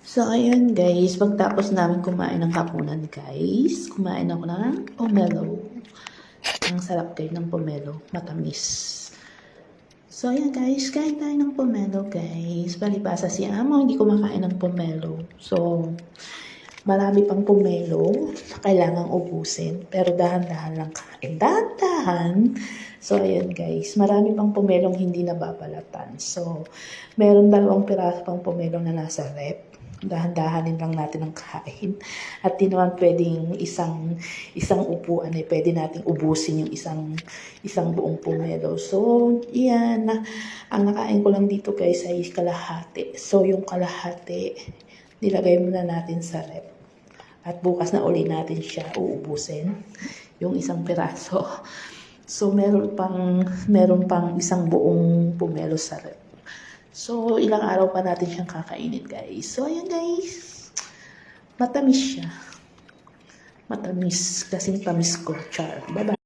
So, ayun guys, pagtapos namin kumain ng hapunan guys, kumain ako ng pomelo. Ang sarap kayo ng pomelo, matamis. So, ayun guys, kain tayo ng pomelo guys. Palibasa si Amo, hindi kumakain ng pomelo. So, marami pang pomelo na kailangang ubusin. Pero dahan-dahan lang kain. Dahan-dahan. So, ayun guys, marami pang pomelong hindi nababalatan. So, meron 2 piraso pang pomelo na nasa rep. Dahan-dahanin lang natin ang kain. At di naman pwedeng isang upuan eh, pwede nating ubusin yung isang buong pomelo. So, yan. Ang nakain ko lang dito guys ay kalahati. So, yung kalahati, nilagay muna natin sa rep. At bukas na uli natin siya uubusin. Yung isang piraso. So, meron pang isang buong pomelo sa rep. So, ilang araw pa natin siyang kakainin, guys. So, ayan, guys. Matamis siya. Matamis. Kasing tamis ko. Char. Bye-bye.